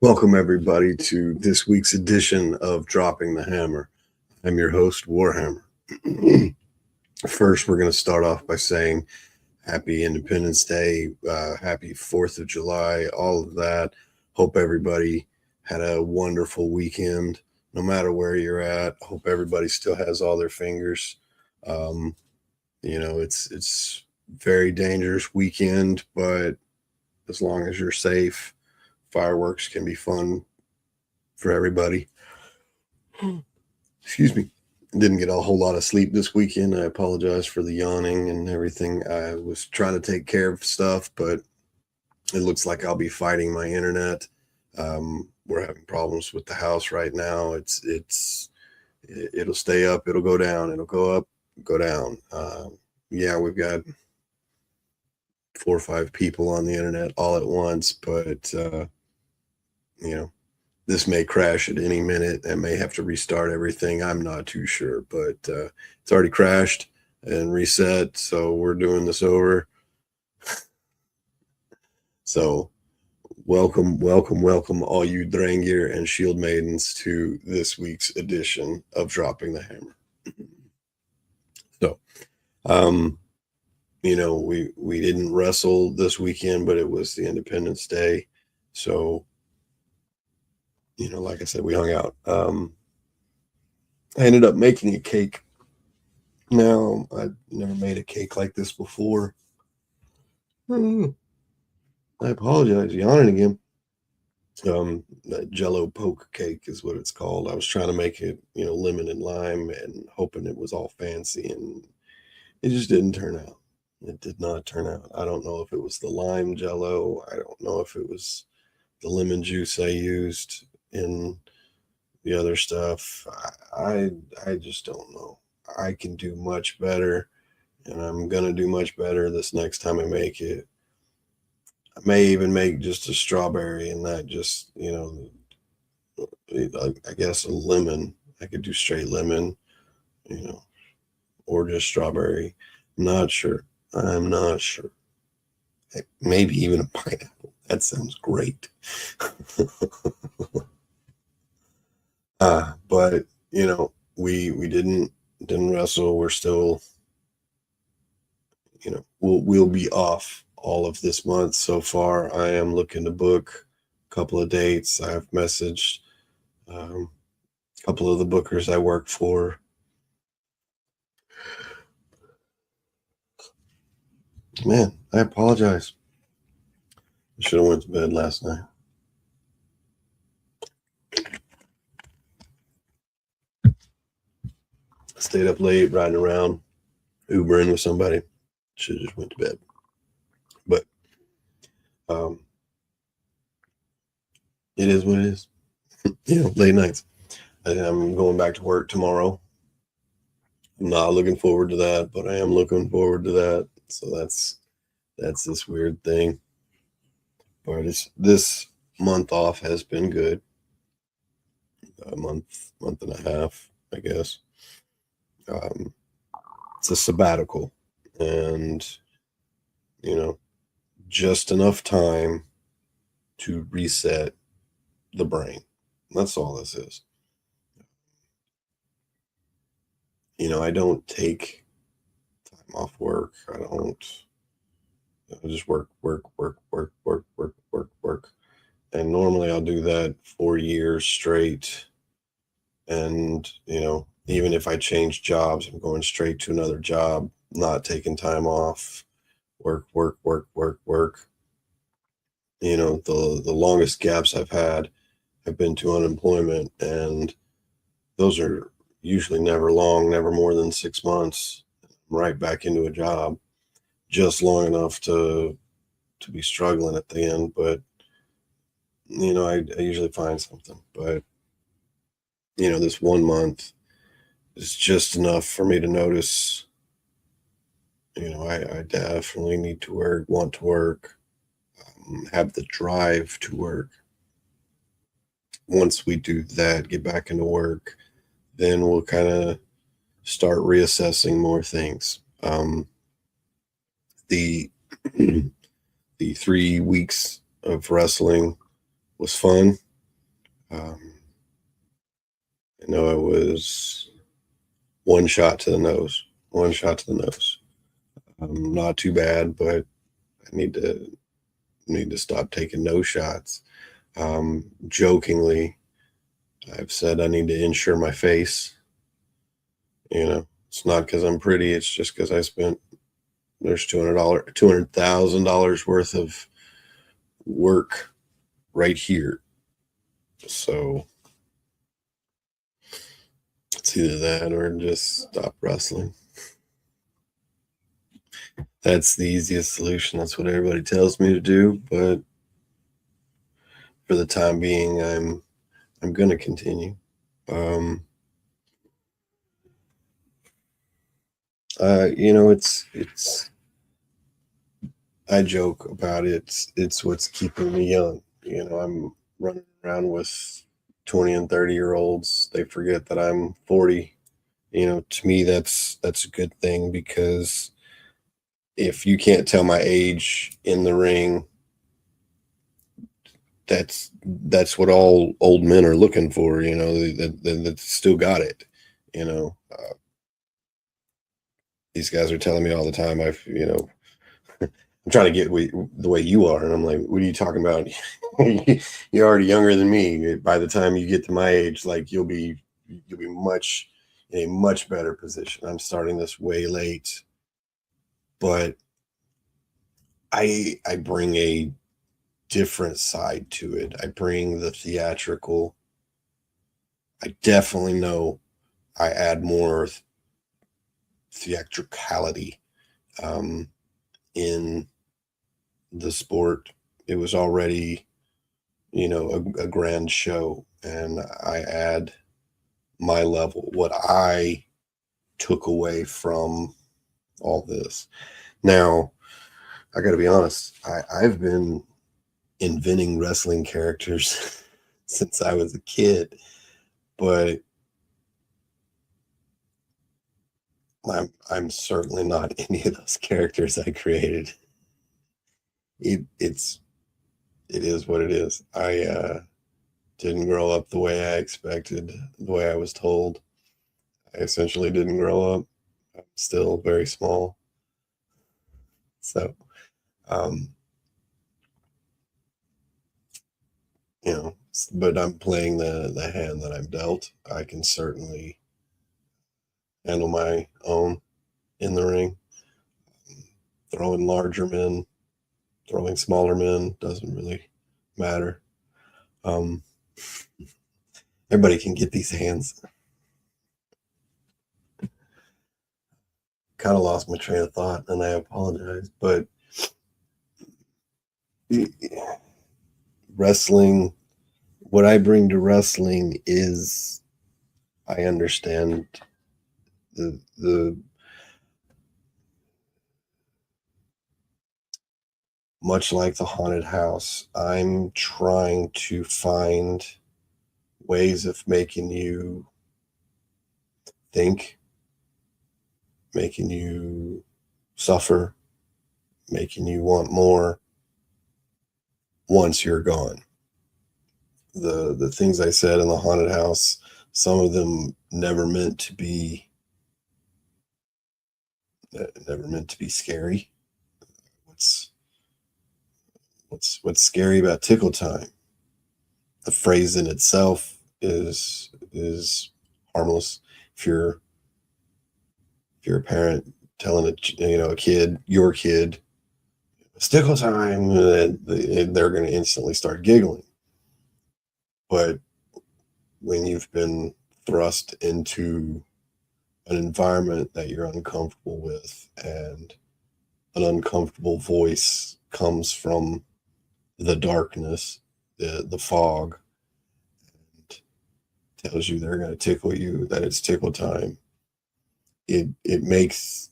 Welcome, everybody, to this week's edition of Dropping the Hammer. I'm your host, Warhammer. First, we're going to start off by saying Happy Independence Day, Happy 4th of July, all of that. Hope everybody had a wonderful weekend, no matter where you're at. Hope everybody still has all their fingers. It's very dangerous weekend, but as long as you're safe, fireworks can be fun for everybody. Excuse me. Didn't get a whole lot of sleep this weekend. I apologize for the yawning and everything. I was trying to take care of stuff, but it looks like I'll be fighting my internet. We're having problems with the house right now. It'll stay up, it'll go down, it'll go up, go down. Yeah, we've got 4 or 5 people on the internet all at once, but this may crash at any minute and may have to restart everything. I'm not too sure, but it's already crashed and reset, so we're doing this over. So welcome, all you Drangir and Shield Maidens to this week's edition of Dropping the Hammer. So, we didn't wrestle this weekend, but it was the Independence Day. So, like I said, we hung out. I ended up making a cake. Now, I've never made a cake like this before. I apologize, yawning again. That Jello poke cake is what it's called. I was trying to make it, lemon and lime and hoping it was all fancy, and it just didn't turn out. It did not turn out. I don't know if it was the lime Jello. I don't know if it was the lemon juice I used in the other stuff. I just don't know. I can do much better, and I'm gonna do much better this next time I make it. I may even make just a strawberry and not just, I guess a lemon. I could do straight lemon, or just strawberry. Not sure. I'm not sure. Maybe even a pineapple. That sounds great. But we didn't wrestle. We're still, we'll be off all of this month so far. I am looking to book a couple of dates. I've messaged a couple of the bookers I work for. Man, I apologize. I should have went to bed last night. Stayed up late, riding around, Ubering with somebody. Should have just went to bed. But it is what it is. Late nights. I'm going back to work tomorrow. I'm not looking forward to that, but I am looking forward to that. So that's this weird thing. But this month off has been good. A month and a half, I guess. It's a sabbatical, and just enough time to reset the brain. That's all this is. I don't take time off work. I just work. And normally I'll do that 4 years straight. And, even if I change jobs, I'm going straight to another job, not taking time off, work. The longest gaps I've had have been to unemployment, and those are usually never long, never more than 6 months. I'm right back into a job, just long enough to be struggling at the end. But, I usually find something. But, this 1 month is just enough for me to notice, I definitely need to work, want to work, have the drive to work. Once we do that, get back into work, then we'll kind of start reassessing more things. The the 3 weeks of wrestling was fun. Um, I know it was one shot to the nose, one shot to the nose. Not too bad, but I need to stop taking nose shots. Jokingly, I've said I need to insure my face. It's not because I'm pretty. It's just because I spent there's $200,000 worth of work right here. So it's either that or just stop wrestling. That's the easiest solution. That's what everybody tells me to do. But for the time being, I'm going to continue. Um, it's I joke about it. It's what's keeping me young. I'm running around with 20 and 30-year-olds. They forget that I'm 40. To me, that's a good thing, because if you can't tell my age in the ring, that's what all old men are looking for. That still got it. These guys are telling me all the time. I'm trying to get the way you are, and I'm like, what are you talking about? You're already younger than me. By the time you get to my age, like you'll be much in a much better position. I'm starting this way late, but I bring a different side to it. I bring the theatrical. I definitely know I add more theatricality in the sport. It was already, a grand show, and I add my level, what I took away from all this. Now, I got to be honest, I've been inventing wrestling characters since I was a kid, but I'm certainly not any of those characters I created. It is what it is. I didn't grow up the way I expected, the way I was told. I essentially didn't grow up. I'm still very small. So, um, but I'm playing the hand that I'm dealt. I can certainly handle my own in the ring. Throwing larger men, throwing smaller men doesn't really matter. Um, Everybody can get these hands. Kind of lost my train of thought, and I apologize. But wrestling, what I bring to wrestling is I understand the much like the haunted house. I'm trying to find ways of making you think, making you suffer, making you want more once you're gone. The things I said in the haunted house, some of them never meant to be scary. What's what's scary about tickle time? The phrase in itself is harmless. If you're a parent telling a kid, your kid, it's tickle time, they're going to instantly start giggling. But when you've been thrust into an environment that you're uncomfortable with, and an uncomfortable voice comes from the darkness, the fog, and tells you they're going to tickle you, that it's tickle time, it makes,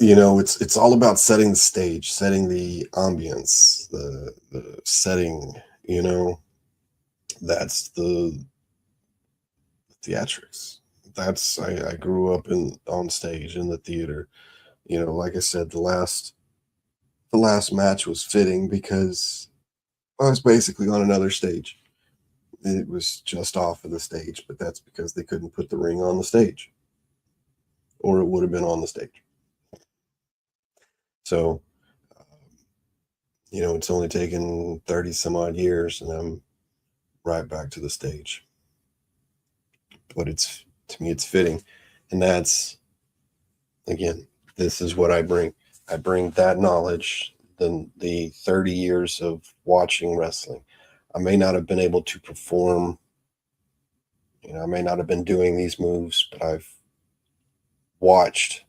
it's all about setting the stage, setting the ambience, the setting, that's the theatrics. That's I grew up on stage in the theater. Like I said, the last match was fitting because I was basically on another stage. It was just off of the stage, but that's because they couldn't put the ring on the stage, or it would have been on the stage. So, it's only taken 30 some odd years, and I'm right back to the stage. But to me, it's fitting. And that's, again, this is what I bring. I bring that knowledge, the 30 years of watching wrestling. I may not have been able to perform, I may not have been doing these moves, but I've watched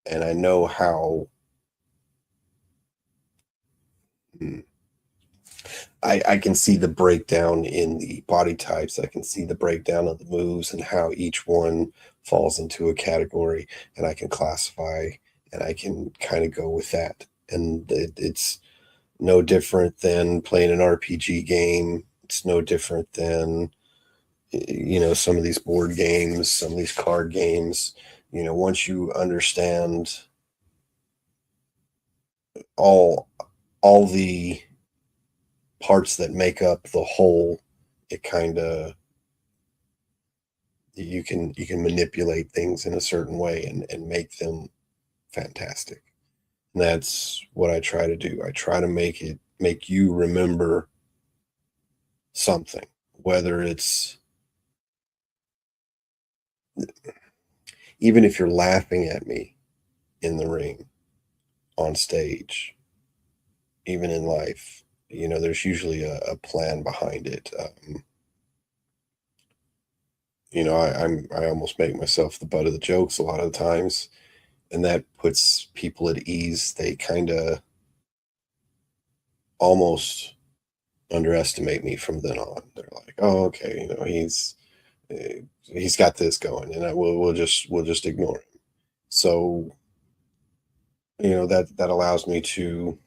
and I know how. hmm, I can see the breakdown in the body types. I can see the breakdown of the moves and how each one falls into a category, and I can classify and I can kind of go with that. And it's no different than playing an RPG game. It's no different than, some of these board games, some of these card games. Once you understand all all the parts that make up the whole, it kind of you can manipulate things in a certain way and make them fantastic. And that's what I try to do. I try to make you remember something, whether it's, even if you're laughing at me in the ring, on stage, even in life, there's usually a plan behind it. I almost make myself the butt of the jokes a lot of the times, and that puts people at ease. They kind of almost underestimate me from then on. They're like, "Oh, okay, he's got this going," and we'll just ignore him. So, that allows me to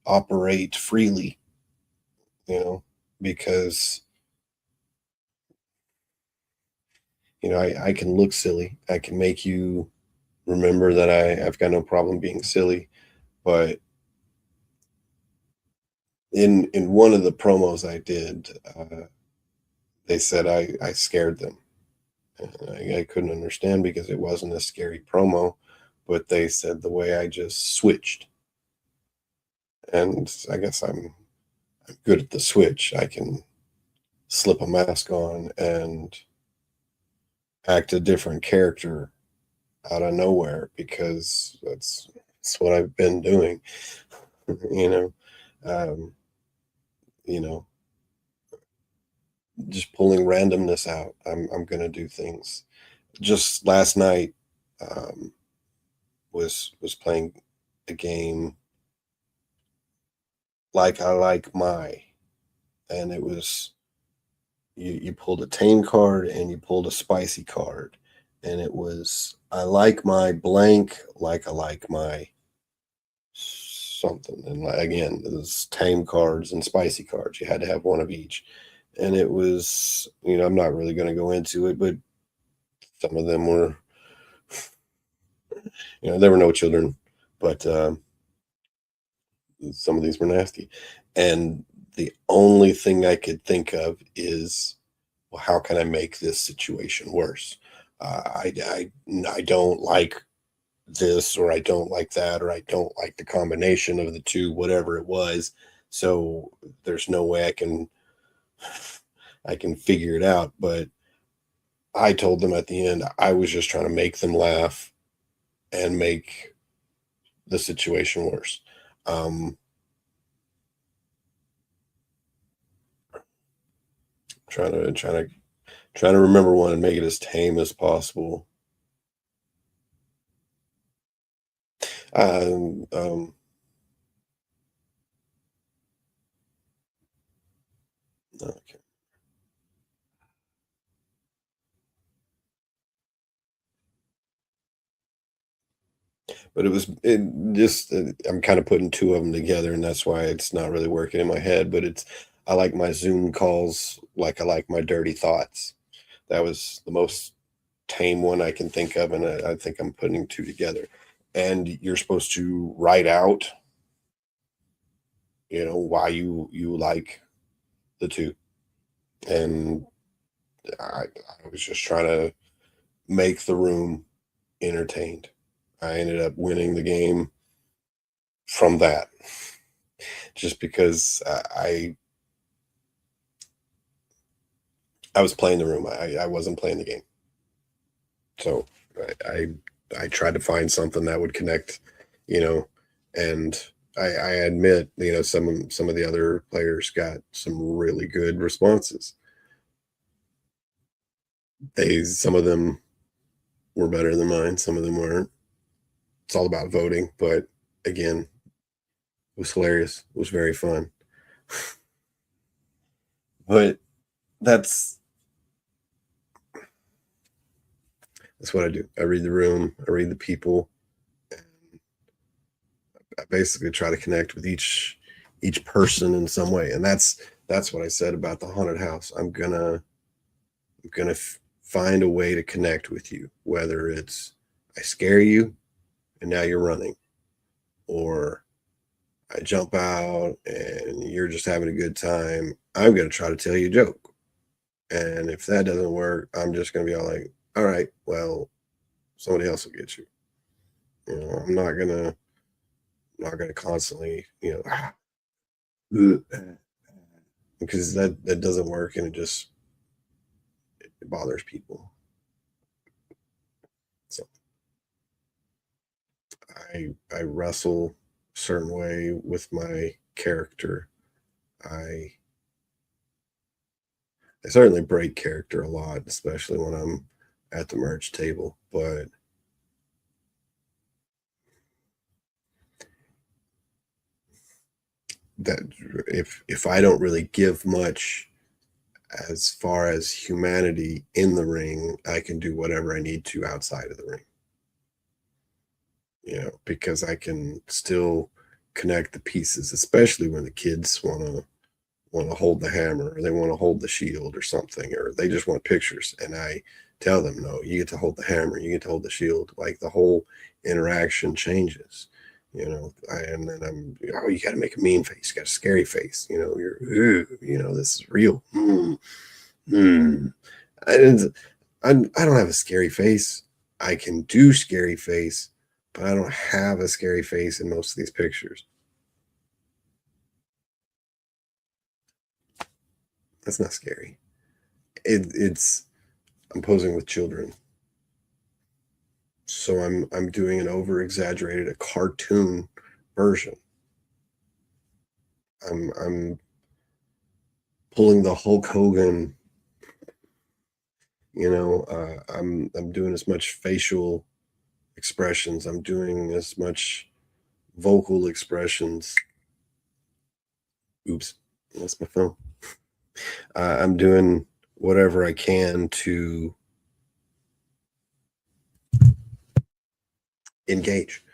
operate freely, because I can look silly. I can make you remember that I've got no problem being silly. But in one of the promos I did, they said I scared them. And I couldn't understand because it wasn't a scary promo, but they said the way I just switched. And I guess I'm good at the switch. I can slip a mask on and act a different character out of nowhere, because that's what I've been doing. you know, um, you know, just pulling randomness out. I'm gonna do things. Just last night, um, was playing a game like I like my, and it was, you pulled a tame card and you pulled a spicy card, and it was, I like my blank, like I like my something. And again, it was tame cards and spicy cards. You had to have one of each. And it was, I'm not really going to go into it, but some of them were, there were no children, but some of these were nasty. And the only thing I could think of is, well, how can I make this situation worse? I don't like this, or I don't like that, or I don't like the combination of the two, whatever it was. So there's no way I can figure it out. But I told them at the end, I was just trying to make them laugh and make the situation worse. Um, trying to remember one and make it as tame as possible. Um, okay. But it just, I'm kind of putting two of them together, and that's why it's not really working in my head. But I like my Zoom calls like I like my dirty thoughts. That was the most tame one I can think of, and I think I'm putting two together. And you're supposed to write out why you like the two. And I was just trying to make the room entertained. I ended up winning the game from that, just because I was playing the room. I wasn't playing the game. So I tried to find something that would connect, you know, and I admit, some of the other players got some really good responses. Some of them were better than mine, some of them weren't. It's all about voting, but again, it was hilarious. It was very fun. But that's that's what I do. I read the room, I read the people, and I basically try to connect with each person in some way. And that's what I said about the haunted house. I'm gonna find a way to connect with you, whether it's I scare you and now you're running, or I jump out and you're just having a good time. I'm gonna try to tell you a joke. And if that doesn't work, I'm just gonna be all like, all right, well, somebody else will get you. I'm not gonna constantly, because that doesn't work and it bothers people. So I wrestle a certain way with my character. I I certainly break character a lot, especially when I'm at the merch table. But that if I don't really give much as far as humanity in the ring, I can do whatever I need to outside of the ring. Because I can still connect the pieces, especially when the kids want to hold the hammer, or they want to hold the shield or something, or they just want pictures. And I tell them, no, you get to hold the hammer, you get to hold the shield. Like the whole interaction changes. And then oh, you got to make a mean face, you got a scary face. This is real. I, didn't- I don't have a scary face. I can do scary face, but I don't have a scary face in most of these pictures. That's not scary. It's I'm posing with children. So I'm doing an over exaggerated, a cartoon version. I'm pulling the Hulk Hogan, I'm doing as much facial expressions. I'm doing as much vocal expressions. Oops, that's my phone. I'm doing whatever I can to engage.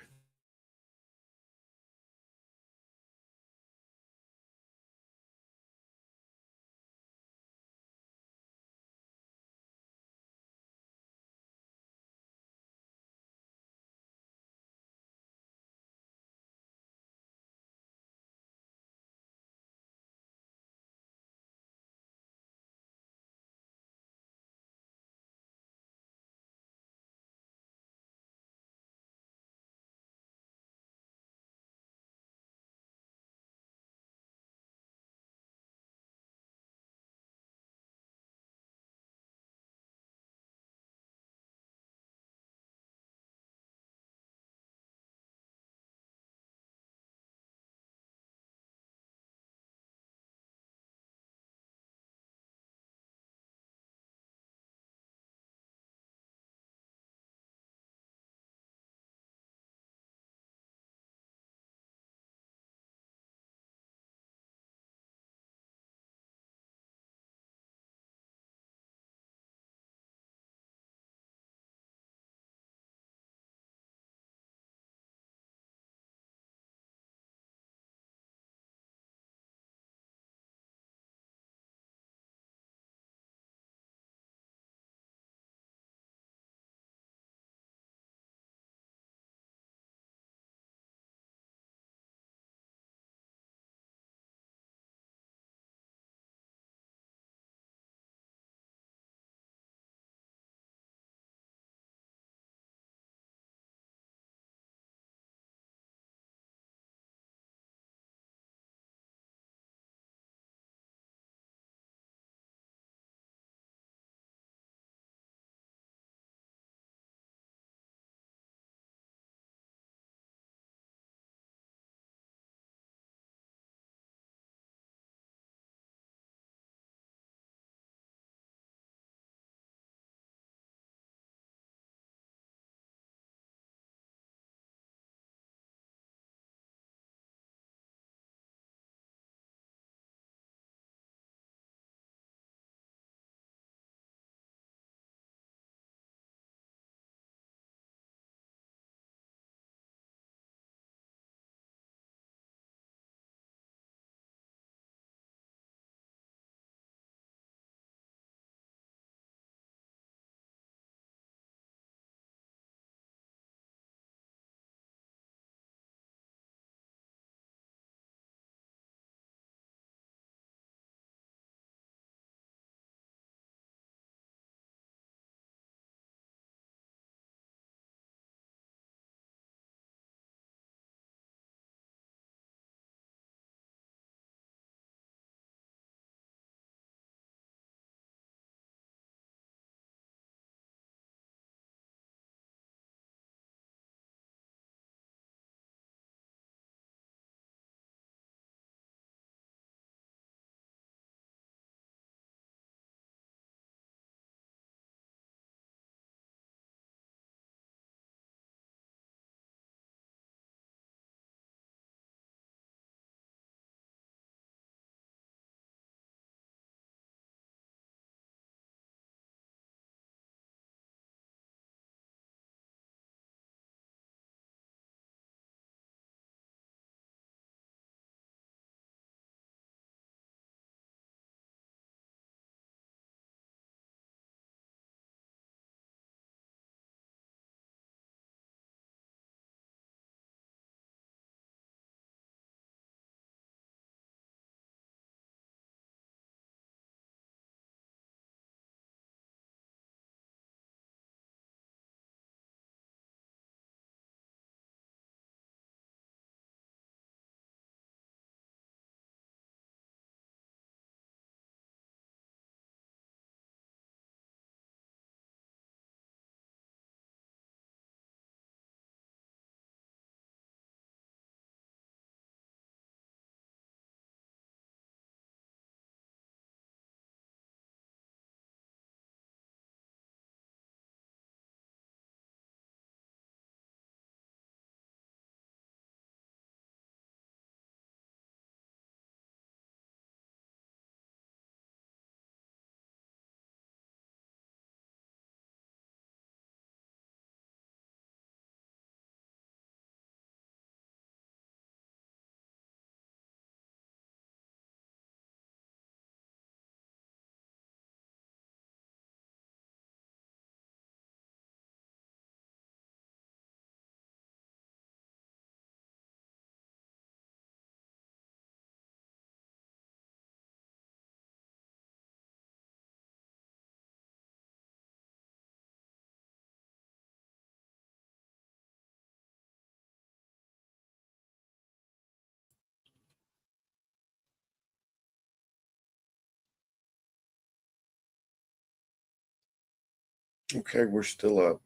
Okay, we're still up.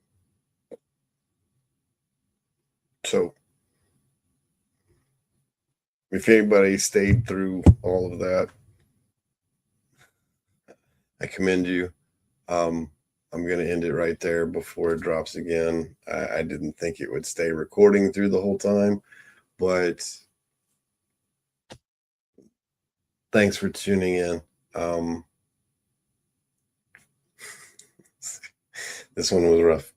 So if anybody stayed through all of that, I commend you. I'm going to end it right there before it drops again. I didn't think it would stay recording through the whole time, but thanks for tuning in. This one was rough.